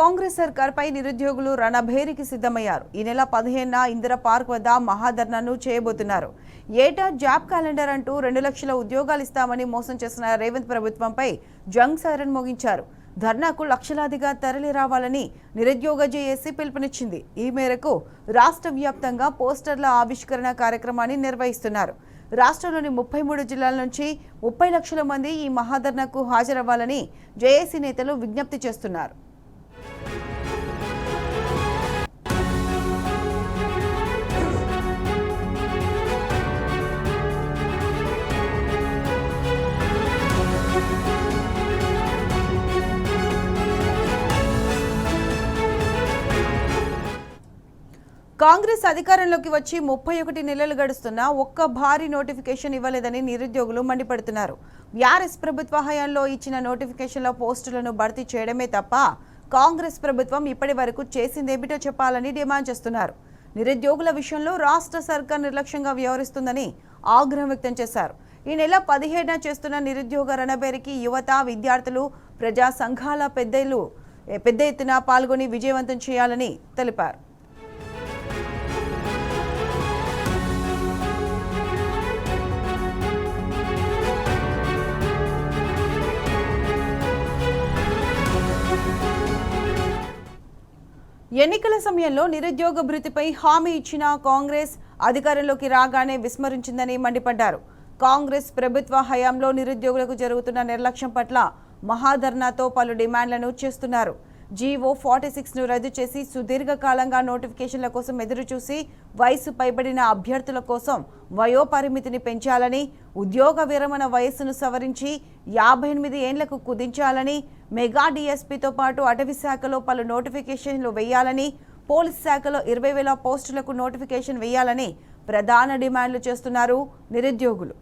కాంగ్రెస్ సర్కార్పై నిరుద్యోగులు రణభేరికి సిద్ధమయ్యారు. ఈ నెల 15న ఇందిరా పార్క్ వద్ద మహాధర్నాను చేయబోతున్నారు. ఏటా జాబ్ క్యాలెండర్ అంటూ 2 లక్షల ఉద్యోగాలు ఇస్తామని మోసం చేసిన రేవంత్ ప్రభుత్వంపై జంగ్ సైరన్ మోగించారు. ధర్నాకు లక్షలాదిగా తరలి రావాలని నిరుద్యోగ జేఏసీ పిలుపునిచ్చింది. ఈ మేరకు రాష్ట్ర వ్యాప్తంగా పోస్టర్ల ఆవిష్కరణ కార్యక్రమాన్ని నిర్వహిస్తున్నారు. రాష్ట్రంలోని 33 జిల్లాల నుంచి 30 లక్షల మంది ఈ మహాధర్నాకు హాజరవ్వాలని జేఏసీ నేతలు విజ్ఞప్తి చేస్తున్నారు. కాంగ్రెస్ అధికారంలోకి వచ్చి 31 నెలలు గడుస్తున్నా ఒక్క భారీ నోటిఫికేషన్ ఇవ్వలేదని నిరుద్యోగులు మండిపడుతున్నారు. బీఆర్ఎస్ ప్రభుత్వ హయాంలో ఇచ్చిన నోటిఫికేషన్ల పోస్టులను భర్తీ చేయడమే తప్ప కాంగ్రెస్ ప్రభుత్వం ఇప్పటి వరకు చేసిందేమిటో చెప్పాలని డిమాండ్ చేస్తున్నారు. నిరుద్యోగుల విషయంలో రాష్ట్ర సర్కార్ నిర్లక్ష్యంగా వ్యవహరిస్తుందని ఆగ్రహం వ్యక్తం చేశారు. ఈ నెల 17న చేస్తున్న నిరుద్యోగ రణబేరికి యువత, విద్యార్థులు, ప్రజా సంఘాల పెద్ద ఎత్తున పాల్గొని విజయవంతం చేయాలని తెలిపారు. ఎన్నికల సమయంలో నిరుద్యోగ భృతిపై హామీ ఇచ్చిన కాంగ్రెస్ అధికారంలోకి రాగానే విస్మరించిందని మండిపడ్డారు. కాంగ్రెస్ ప్రభుత్వ హయాంలో నిరుద్యోగులకు జరుగుతున్న నిర్లక్ష్యం పట్ల మహాధర్నాతో పలు డిమాండ్లను చేస్తున్నారు. జీవో 46ను రద్దు చేసి సుదీర్ఘకాలంగా నోటిఫికేషన్ల కోసం ఎదురుచూసి వయసు పైబడిన అభ్యర్థుల కోసం వయోపరిమితిని పెంచాలని, ఉద్యోగ విరమణ వయస్సును సవరించి 58 ఏళ్లకు కుదించాలని, మెగా డీఎస్పీతో పాటు అటవీ శాఖలో పలు నోటిఫికేషన్లు వేయాలని, పోలీస్ శాఖలో 20,000 పోస్టులకు నోటిఫికేషన్ వేయాలని ప్రధాన డిమాండ్లు చేస్తున్నారు నిరుద్యోగులు.